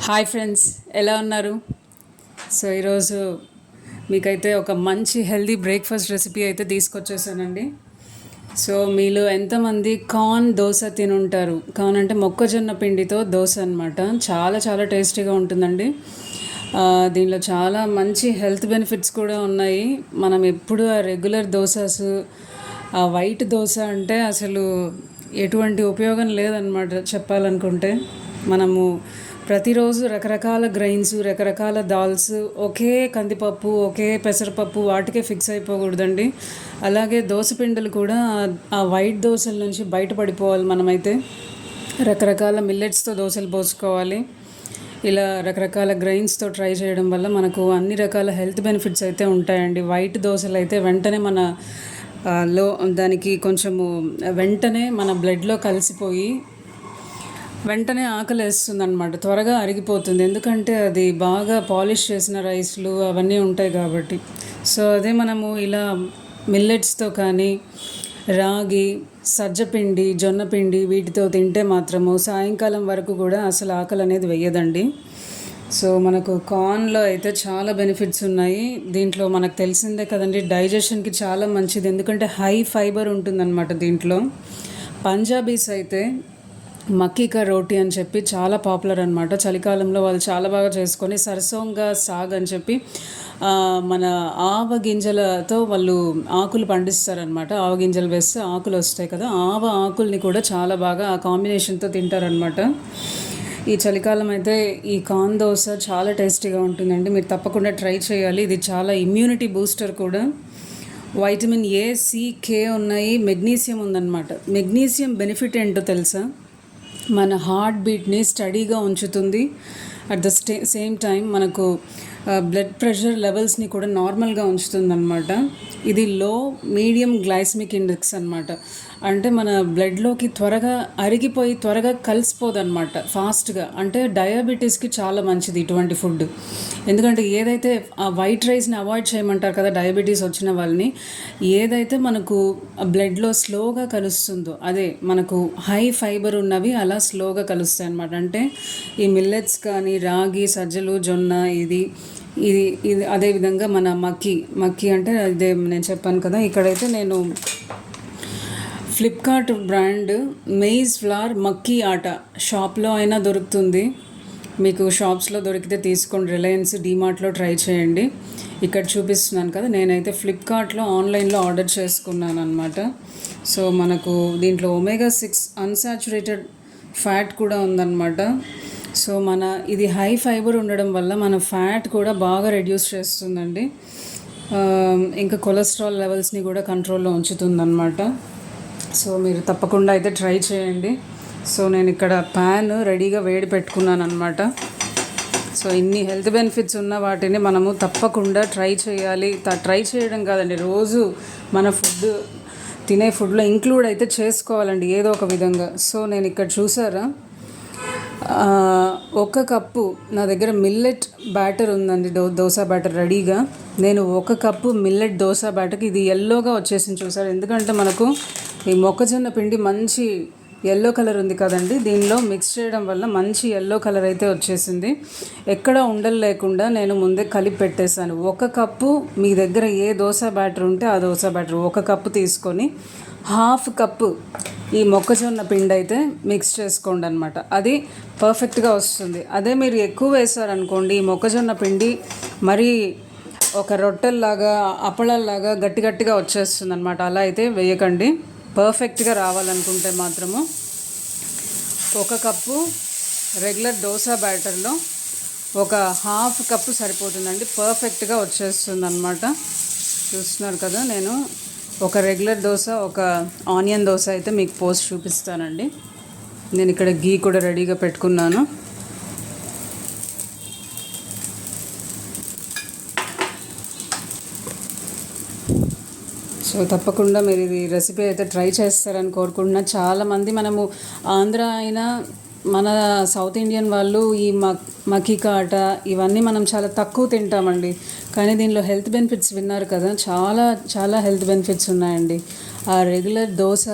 Hi friends, ఎలా ఉన్నారు? So ఈరోజు మీకైతే ఒక మంచి హెల్దీ బ్రేక్ఫాస్ట్ రెసిపీ అయితే తీసుకొచ్చేసానండి. సో మీలో ఎంతమంది కార్న్ దోశ తినుంటారు? కార్న్ అంటే మొక్కజొన్న పిండితో దోశ అనమాట. చాలా చాలా టేస్టీగా ఉంటుందండి. దీనిలో చాలా మంచి హెల్త్ బెనిఫిట్స్ కూడా ఉన్నాయి. మనం ఎప్పుడు ఆ రెగ్యులర్ దోసాస్, ఆ వైట్ దోశ అంటే అసలు ఎటువంటి ఉపయోగం లేదనమాట చెప్పాలనుకుంటే. మనము ప్రతిరోజు రకరకాల గ్రైన్స్, రకరకాల దాల్స్, ఒకే కందిపప్పు, ఒకే పెసరపప్పు వాటికే ఫిక్స్ అయిపోకూడదండి. అలాగే దోశ పిండిలు కూడా ఆ వైట్ దోశల నుంచి బయటపడిపోవాలి. మనమైతే రకరకాల మిల్లెట్స్తో దోశలు పోసుకోవాలి. ఇలా రకరకాల గ్రైన్స్తో ట్రై చేయడం వల్ల మనకు అన్ని రకాల హెల్త్ బెనిఫిట్స్ అయితే ఉంటాయండి. వైట్ దోశలు అయితే వెంటనే మన లో దానికి కొంచెము వెంటనే మన బ్లడ్లో కలిసిపోయి వెంటనే ఆకలి వేస్తుంది అనమాట. త్వరగా అరిగిపోతుంది, ఎందుకంటే అది బాగా పాలిష్ చేసిన రైస్లు అవన్నీ ఉంటాయి కాబట్టి. సో అదే మనము ఇలా మిల్లెట్స్తో కానీ రాగి, సజ్జపిండి, జొన్నపిండి వీటితో తింటే మాత్రము సాయంకాలం వరకు కూడా అసలు ఆకలి అనేది వెయ్యదండి. సో మనకు కార్న్లో అయితే చాలా బెనిఫిట్స్ ఉన్నాయి. దీంట్లో మనకు తెలిసిందే కదండి, డైజెషన్కి చాలా మంచిది, ఎందుకంటే హై ఫైబర్ ఉంటుందన్నమాట దీంట్లో. పంజాబీస్ అయితే మక్కీకా రోటీ అని చెప్పి చాలా పాపులర్ అనమాట. చలికాలంలో వాళ్ళు చాలా బాగా చేసుకొని సరసోంగా సాగ్ అని చెప్పి మన ఆవ గింజలతో వాళ్ళు ఆకులు పండిస్తారనమాట. ఆవ గింజలు వేస్తే ఆకులు వస్తాయి కదా, ఆవ ఆకుల్ని కూడా చాలా బాగా ఆ కాంబినేషన్తో తింటారనమాట. ఈ చలికాలం అయితే ఈ కార్న్ దోశ చాలా టేస్టీగా ఉంటుందండి. మీరు తప్పకుండా ట్రై చేయాలి. ఇది చాలా ఇమ్యూనిటీ బూస్టర్ కూడా. వైటమిన్ ఏ, సి, కే ఉన్నాయి. మెగ్నీషియం ఉందన్నమాట. మెగ్నీషియం బెనిఫిట్ ఏంటో తెలుసా? మన హార్ట్ బీట్ని స్టడీగా ఉంచుతుంది. అట్ ద సేమ్ టైం మనకు బ్లడ్ ప్రెషర్ లెవెల్స్ని కూడా నార్మల్గా ఉంచుతుంది అనమాట. ఇది లో మీడియం గ్లైసమిక్ ఇండెక్స్ అనమాట. అంటే మన బ్లడ్లోకి త్వరగా అరిగిపోయి త్వరగా కలిసిపోదన్నమాట ఫాస్ట్గా. అంటే డయాబెటీస్కి చాలా మంచిది ఇటువంటి ఫుడ్. ఎందుకంటే ఏదైతే ఆ వైట్ రైస్ని అవాయిడ్ చేయమంటారు కదా డయాబెటీస్ వచ్చిన వాళ్ళని, ఏదైతే మనకు బ్లడ్లో స్లోగా కలుస్తుందో అదే మనకు హై ఫైబర్ ఉన్నవి అలా స్లోగా కలుస్తాయి అన్నమాట. అంటే ఈ మిల్లెట్స్ కానీ రాగి, సజ్జలు, జొన్న, ఇది ఇది ఇది అదేవిధంగా మన మక్కీ అంటే ఇదే నేను చెప్పాను కదా. ఇక్కడైతే నేను ఫ్లిప్కార్ట్ బ్రాండ్ మెయిజ్ ఫ్లార్ మక్కీ ఆట షాప్లో అయినా దొరుకుతుంది. మీకు షాప్స్లో దొరికితే తీసుకోండి. రిలయన్స్, డీమార్ట్లో ట్రై చేయండి. ఇక్కడ చూపిస్తున్నాను కదా, నేనైతే ఫ్లిప్కార్ట్లో ఆన్లైన్లో ఆర్డర్ చేసుకున్నాను అనమాట. సో మనకు దీంట్లో ఒమేగా-6 అన్సాచురేటెడ్ ఫ్యాట్ కూడా ఉందన్నమాట. సో ఇది హై ఫైబర్ ఉండడం వల్ల మన ఫ్యాట్ కూడా బాగా రెడ్యూస్ చేస్తుందండి. ఇంకా కొలెస్ట్రాల్ లెవెల్స్ని కూడా కంట్రోల్లో ఉంచుతుందన్నమాట. సో మీరు తప్పకుండా అయితే ట్రై చేయండి. సో నేను ఇక్కడ ప్యాన్ రెడీగా వేడి పెట్టుకున్నాను అనమాట. సో ఇన్ని హెల్త్ బెనిఫిట్స్ ఉన్న వాటిని మనము తప్పకుండా ట్రై చేయాలి. ట్రై చేయడం కాదండి, రోజు మన తినే ఫుడ్లో ఇంక్లూడ్ అయితే చేసుకోవాలండి ఏదో ఒక విధంగా. సో నేను ఇక్కడ చూసారా, ఒక కప్పు నా దగ్గర మిల్లెట్ బ్యాటర్ ఉందండి, దోశ బ్యాటర్ రెడీగా. నేను ఒక కప్పు మిల్లెట్ దోశ బ్యాటర్కి ఇది ఎల్లోగా వచ్చేసింది చూసారు. ఎందుకంటే మనకు ఈ మొక్కజొన్న పిండి మంచి ఎల్లో కలర్ ఉంది కదండి, దీనిలో మిక్స్ చేయడం వల్ల మంచి ఎల్లో కలర్ అయితే వచ్చేసింది. ఎక్కడ ఉండలు లేకుండా నేను ముందే కలిపి పెట్టేశాను. ఒక కప్పు మీ దగ్గర ఏ దోశ బ్యాటర్ ఉంటే ఆ దోశ బ్యాటర్ ఒక కప్పు తీసుకొని హాఫ్ కప్పు ఈ మొక్కజొన్న పిండి అయితే మిక్స్ చేసుకోండి అనమాట. అది పర్ఫెక్ట్గా వస్తుంది. అదే మీరు ఎక్కువ వేసారనుకోండి ఈ మొక్కజొన్న పిండి మరి ఒక రొట్టెల్లాగా, అప్పళాల్లాగా గట్టి గట్టిగా వచ్చేస్తుంది అనమాట. అలా అయితే వేయకండి. పర్ఫెక్ట్గా రావాలనుకుంటే మాత్రము ఒక కప్పు రెగ్యులర్ దోశ బ్యాటర్లో ఒక హాఫ్ కప్పు సరిపోతుందండి. పర్ఫెక్ట్గా వచ్చేస్తుంది అనమాట. చూస్తున్నారు కదా, నేను ఒక రెగ్యులర్ దోశ, ఒక ఆనియన్ దోశ అయితే మీకు పోస్ట్ చూపిస్తానండి. నేను ఇక్కడ గీ కూడా రెడీగా పెట్టుకున్నాను. సో తప్పకుండా మీరు ఇది రెసిపీ అయితే ట్రై చేస్తారని కోరుకుంటున్నా. చాలామంది మనము ఆంధ్ర అయినా మన సౌత్ ఇండియన్ వాళ్ళు ఈ మక్కీకా ఆట ఇవన్నీ మనం చాలా తక్కువ తింటామండి. కానీ దీనిలో హెల్త్ బెనిఫిట్స్ విన్నారు కదా, చాలా చాలా హెల్త్ బెనిఫిట్స్ ఉన్నాయండి. ఆ రెగ్యులర్ దోశ,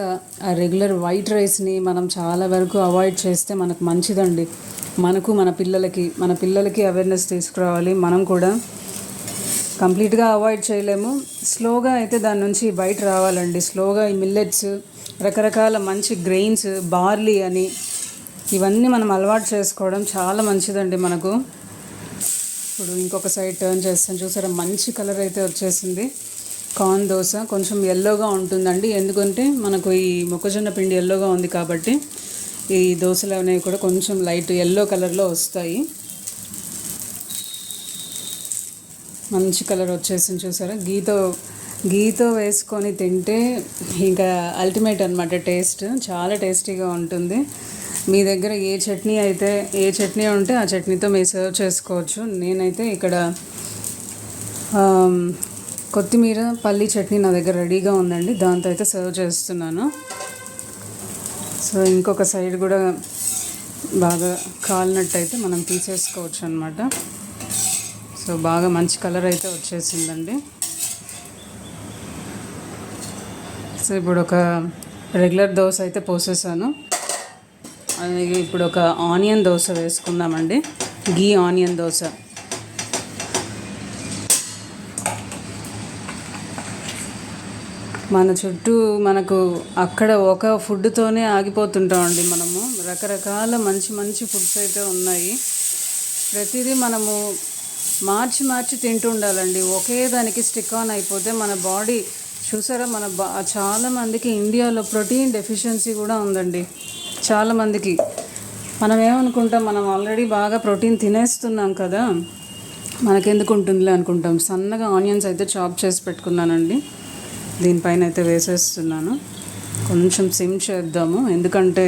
ఆ రెగ్యులర్ వైట్ రైస్ని మనం చాలా వరకు అవాయిడ్ చేస్తే మనకు మంచిదండి. మనకు మన పిల్లలకి అవేర్నెస్ తీసుకురావాలి. మనం కూడా కంప్లీట్గా అవాయిడ్ చేయలేము, స్లోగా అయితే దాని నుంచి బయట రావాలండి. స్లోగా ఈ మిల్లెట్స్, రకరకాల మంచి గ్రెయిన్స్, బార్లీ అని ఇవన్నీ మనం అలవాటు చేసుకోవడం చాలా మంచిదండి మనకు. ఇప్పుడు ఇంకొక సైడ్ టర్న్ చేస్తాను, చూసారా మంచి కలర్ అయితే వచ్చేసింది. కార్న్ దోశ కొంచెం ఎల్లోగా ఉంటుందండి, ఎందుకంటే మనకు ఈ మొక్కజొన్న పిండి ఎల్లోగా ఉంది కాబట్టి ఈ దోశలు అనేవి కూడా కొంచెం లైట్ ఎల్లో కలర్లో వస్తాయి. మంచి కలర్ వచ్చేసింది చూసారా. గీతో వేసుకొని తింటే ఇంకా అల్టిమేట్ అనమాట. టేస్ట్ చాలా టేస్టీగా ఉంటుంది. మీ దగ్గర ఏ చట్నీ ఉంటే ఆ చట్నీతో మీరు సర్వ్ చేసుకోవచ్చు. నేనైతే ఇక్కడ కొత్తిమీర పల్లి చట్నీ నా దగ్గర రెడీగా ఉందండి, దాంతో అయితే సర్వ్ చేస్తున్నాను. సో ఇంకొక సైడ్ కూడా బాగా కాలినట్టయితే మనం తీసేసుకోవచ్చు అనమాట. సో బాగా మంచి కలర్ అయితే వచ్చేసిందండి. సో ఇప్పుడు ఒక రెగ్యులర్ దోశ అయితే పోసేసాను. ఇప్పుడు ఒక ఆనియన్ దోశ వేసుకుందామండి, గీ ఆనియన్ దోశ. మన చుట్టూ మనకు అక్కడ ఒక ఫుడ్తోనే ఆగిపోతుంటామండి మనము. రకరకాల మంచి మంచి ఫుడ్స్ అయితే ఉన్నాయి. ప్రతిదీ మనము మార్చి తింటూ ఉండాలండి. ఒకే దానికి స్టిక్ ఆన్ అయిపోతే మన బాడీ చూసారా, చాలామందికి ఇండియాలో ప్రోటీన్ డెఫిషియన్సీ కూడా ఉందండి. చాలామందికి మనం ఏమనుకుంటాం, మనం ఆల్రెడీ బాగా ప్రోటీన్ తినేస్తున్నాం కదా, మనకెందుకు ఉంటుందిలే అనుకుంటాం. సన్నగా ఆనియన్స్ అయితే చాప్ చేసి పెట్టుకున్నానండి, దీనిపైన అయితే వేసేస్తున్నాను. కొంచెం సిమ్ చేద్దాము, ఎందుకంటే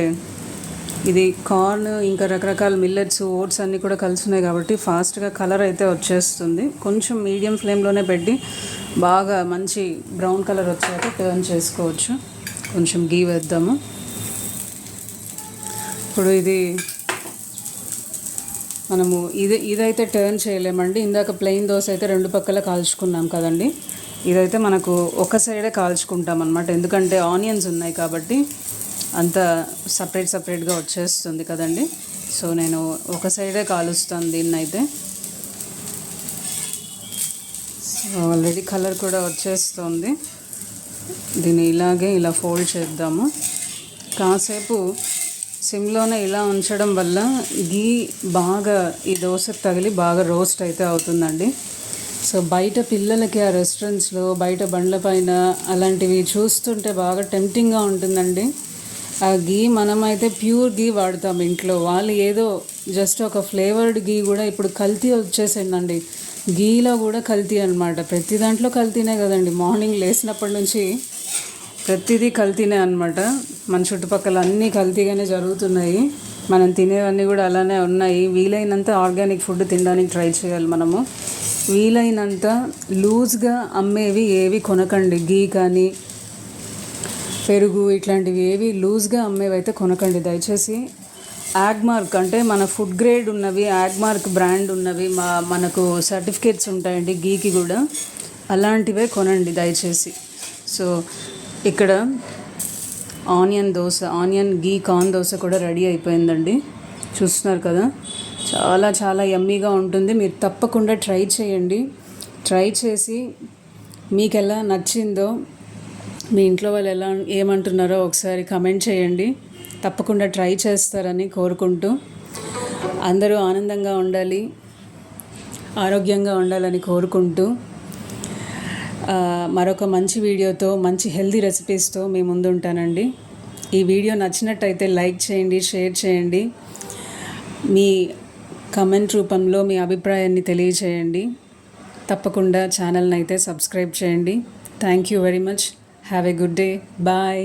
ఇది కార్న్ ఇంకా రకరకాల మిల్లెట్స్, ఓట్స్ అన్నీ కూడా కలిసినాయి కాబట్టి ఫాస్ట్గా కలర్ అయితే వచ్చేస్తుంది. కొంచెం మీడియం ఫ్లేమ్లోనే పెట్టి బాగా మంచి బ్రౌన్ కలర్ వచ్చాక టర్న్ చేసుకోవచ్చు. కొంచెం గీ వేద్దాము. ఇప్పుడు మనము ఇదైతే టర్న్ చేయలేమండి. ఇందాక ప్లెయిన్ దోశ అయితే రెండు పక్కల కాల్చుకున్నాం కదండి, ఇదైతే మనకు ఒక సైడే కాల్చుకుంటాం అన్నమాట. ఎందుకంటే ఆనియన్స్ ఉన్నాయి కాబట్టి అంత సపరేట్గా వచ్చేస్తుంది కదండి. సో నేను ఒక సైడే కాలుస్తాను దీన్నైతే. సో ఆల్రెడీ కలర్ కూడా వచ్చేస్తుంది. దీన్ని ఇలా ఫోల్డ్ చేద్దాము. కాసేపు సిమ్లోనే ఇలా ఉంచడం వల్ల గీ బాగా ఈ దోశకు తగిలి బాగా రోస్ట్ అయితే అవుతుందండి. సో బయట పిల్లలకి ఆ రెస్టారెంట్స్లో బయట బండ్ల పైన అలాంటివి చూస్తుంటే బాగా టెంప్టింగ్గా ఉంటుందండి. ఆ గీ మనమైతే ప్యూర్ గీ వాడతాం ఇంట్లో, వాళ్ళు ఏదో జస్ట్ ఒక ఫ్లేవర్డ్ గీ కూడా ఇప్పుడు కల్తీ వచ్చేసిందండి. గీలో కూడా కల్తీ అనమాట. ప్రతి దాంట్లో కల్తీనే కదండి. మార్నింగ్ లేచినప్పటి నుంచి ప్రతిదీ కల్తీనే అనమాట. మన చుట్టుపక్కల అన్నీ కల్తీగానే జరుగుతున్నాయి. మనం తినేవన్నీ కూడా అలానే ఉన్నాయి. వీలైనంత ఆర్గానిక్ ఫుడ్ తినడానికి ట్రై చేయాలి మనము. వీలైనంత లూజ్గా అమ్మేవి ఏవి కొనకండి. గీ కానీ పెరుగు ఇట్లాంటివి ఏవి లూజ్గా అమ్మేవైతే కొనకండి దయచేసి. యాగ్మార్క్ అంటే మన ఫుడ్ గ్రేడ్ ఉన్నవి, యాగ్మార్క్ బ్రాండ్ ఉన్నవి, మనకు సర్టిఫికేట్స్ ఉంటాయండి గీకి కూడా, అలాంటివే కొనండి దయచేసి. సో ఇక్కడ ఆనియన్ గీ కార్న్ దోశ కూడా రెడీ అయిపోయిందండి. చూస్తున్నారు కదా, చాలా యమ్మీగా ఉంటుంది. మీరు తప్పకుండా ట్రై చేయండి. ట్రై చేసి మీకు ఎలా నచ్చిందో, మీ ఇంట్లో వాళ్ళు ఏమంటున్నారో ఒకసారి కమెంట్ చేయండి. తప్పకుండా ట్రై చేస్తారని కోరుకుంటూ, అందరూ ఆనందంగా ఉండాలి, ఆరోగ్యంగా ఉండాలని కోరుకుంటూ, మరొక మంచి వీడియోతో, మంచి హెల్తీ రెసిపీస్తో మీ ముందు ఉంటానండి. ఈ వీడియో నచ్చినట్టయితే లైక్ చేయండి, షేర్ చేయండి, మీ కమెంట్ రూపంలో మీ అభిప్రాయాన్ని తెలియచేయండి. తప్పకుండా ఛానల్ని అయితే సబ్స్క్రైబ్ చేయండి. Thank you very much. Have a good day. Bye.